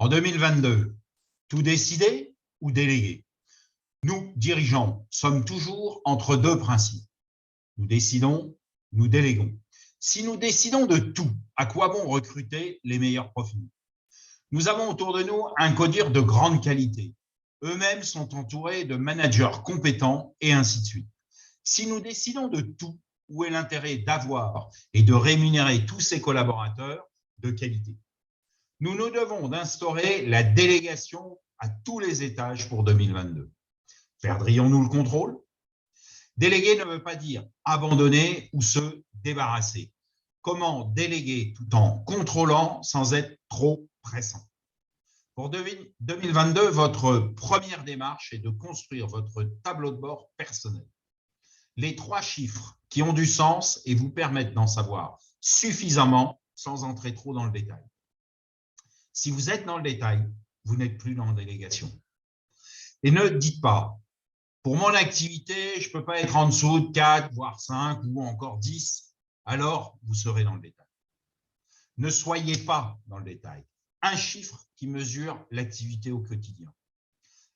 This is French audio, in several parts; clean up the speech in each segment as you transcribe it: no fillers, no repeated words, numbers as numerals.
En 2022, tout décider ou déléguer? Nous, dirigeants, sommes toujours entre deux principes. Nous décidons, nous déléguons. Si nous décidons de tout, à quoi bon recruter les meilleurs profils? Nous avons autour de nous un codir de grande qualité. Eux-mêmes sont entourés de managers compétents et ainsi de suite. Si nous décidons de tout, où est l'intérêt d'avoir et de rémunérer tous ces collaborateurs de qualité? Nous nous devons d'instaurer la délégation à tous les étages pour 2022. Perdrions-nous le contrôle? Déléguer ne veut pas dire abandonner ou se débarrasser. Comment déléguer tout en contrôlant sans être trop pressant? Pour 2022, votre première démarche est de construire votre tableau de bord personnel. Les 3 chiffres qui ont du sens et vous permettent d'en savoir suffisamment sans entrer trop dans le détail. Si vous êtes dans le détail, vous n'êtes plus dans la délégation. Et ne dites pas, pour mon activité, je ne peux pas être en dessous de 4, voire 5 ou encore 10, alors vous serez dans le détail. Ne soyez pas dans le détail. Un chiffre qui mesure l'activité au quotidien.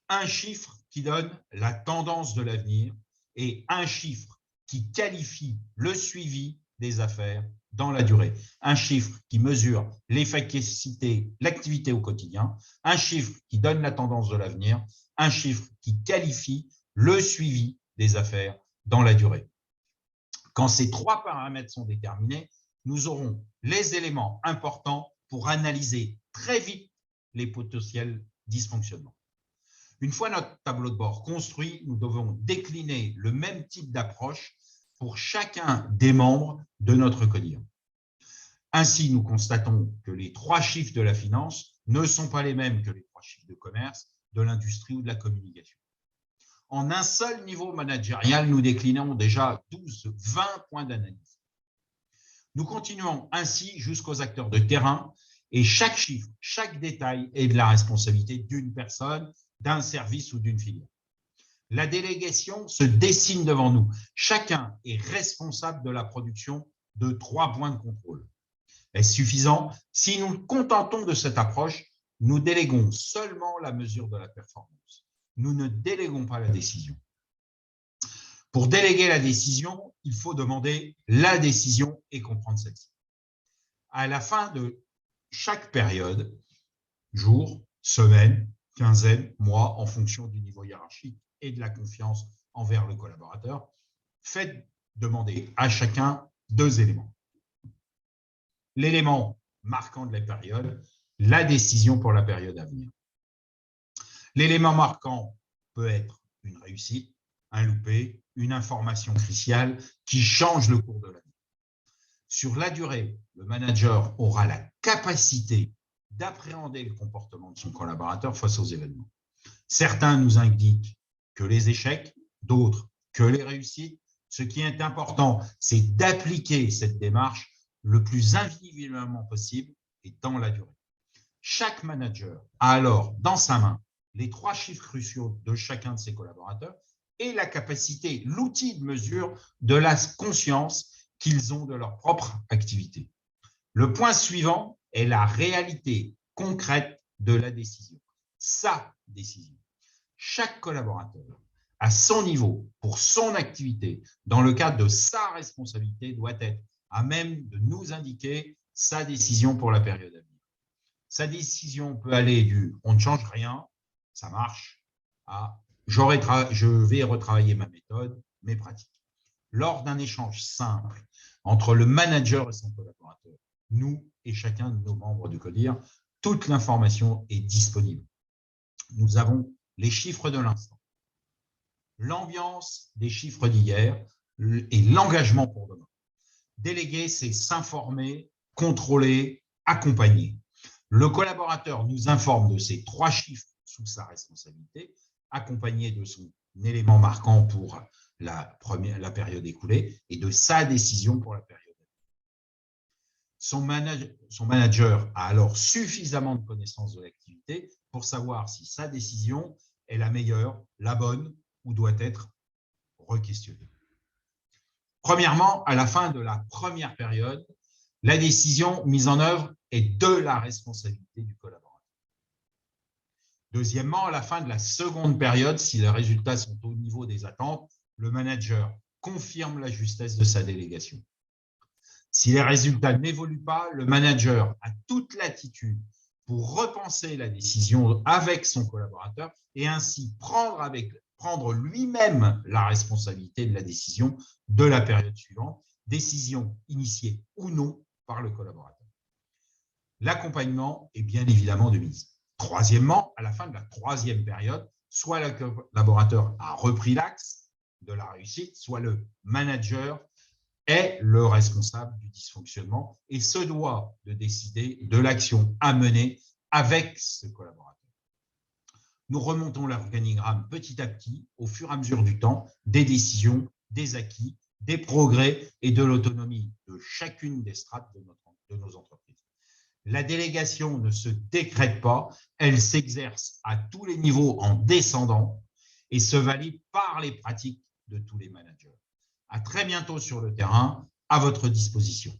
Un chiffre qui donne la tendance de l'avenir et un chiffre qui qualifie le suivi des affaires dans la durée. Un chiffre qui mesure l'efficacité, l'activité au quotidien. Un chiffre qui donne la tendance de l'avenir. Un chiffre qui qualifie le suivi des affaires dans la durée. Quand ces 3 paramètres sont déterminés, nous aurons les éléments importants pour analyser très vite les potentiels dysfonctionnements. Une fois notre tableau de bord construit, nous devons décliner le même type d'approche pour chacun des membres de notre codir. Ainsi, nous constatons que les 3 chiffres de la finance ne sont pas les mêmes que les 3 chiffres de commerce, de l'industrie ou de la communication. En un seul niveau managérial, nous déclinons déjà 12-20 points d'analyse. Nous continuons ainsi jusqu'aux acteurs de terrain et chaque chiffre, chaque détail est de la responsabilité d'une personne, d'un service ou d'une filière. La délégation se dessine devant nous. Chacun est responsable de la production de 3 points de contrôle. Est-ce suffisant? Si nous nous contentons de cette approche, nous déléguons seulement la mesure de la performance. Nous ne déléguons pas la décision. Pour déléguer la décision, il faut demander la décision et comprendre celle-ci. À la fin de chaque période, jour, semaine, quinzaine, mois, en fonction du niveau hiérarchique et de la confiance envers le collaborateur, faites demander à chacun 2 éléments. L'élément marquant de la période, la décision pour la période à venir. L'élément marquant peut être une réussite, un loupé, une information cruciale qui change le cours de l'année. Sur la durée, le manager aura la capacité d'appréhender le comportement de son collaborateur face aux événements. Certains nous indiquent que les échecs, d'autres que les réussites. Ce qui est important, c'est d'appliquer cette démarche le plus individuellement possible et dans la durée. Chaque manager a alors dans sa main les 3 chiffres cruciaux de chacun de ses collaborateurs et la capacité, l'outil de mesure de la conscience qu'ils ont de leur propre activité. Le point suivant est la réalité concrète de la décision, sa décision. Chaque collaborateur, à son niveau, pour son activité, dans le cadre de sa responsabilité, doit être à même de nous indiquer sa décision pour la période à venir. Sa décision peut aller du « on ne change rien, ça marche » à « je vais retravailler ma méthode, mes pratiques ». Lors d'un échange simple entre le manager et son collaborateur, nous et chacun de nos membres du CODIR, toute l'information est disponible. Nous avons les chiffres de l'instant, l'ambiance des chiffres d'hier et l'engagement pour demain. Déléguer, c'est s'informer, contrôler, accompagner. Le collaborateur nous informe de ces 3 chiffres sous sa responsabilité, accompagné de son élément marquant pour la période écoulée et de sa décision pour la période. Son manager a alors suffisamment de connaissances de l'activité pour savoir si sa décision est la meilleure, la bonne ou doit être re-questionnée. Premièrement, à la fin de la première période, la décision mise en œuvre est de la responsabilité du collaborateur. Deuxièmement, à la fin de la seconde période, si les résultats sont au niveau des attentes, le manager confirme la justesse de sa délégation. Si les résultats n'évoluent pas, le manager a toute latitude pour repenser la décision avec son collaborateur et ainsi prendre lui-même la responsabilité de la décision de la période suivante, décision initiée ou non par le collaborateur. L'accompagnement est bien évidemment de mise. Troisièmement, à la fin de la troisième période, soit le collaborateur a repris l'axe de la réussite, soit le manager est le responsable du dysfonctionnement et se doit de décider de l'action à mener avec ce collaborateur. Nous remontons l'organigramme petit à petit, au fur et à mesure du temps, des décisions, des acquis, des progrès et de l'autonomie de chacune des strates de nos entreprises. La délégation ne se décrète pas, elle s'exerce à tous les niveaux en descendant et se valide par les pratiques de tous les managers. À très bientôt sur le terrain, à votre disposition.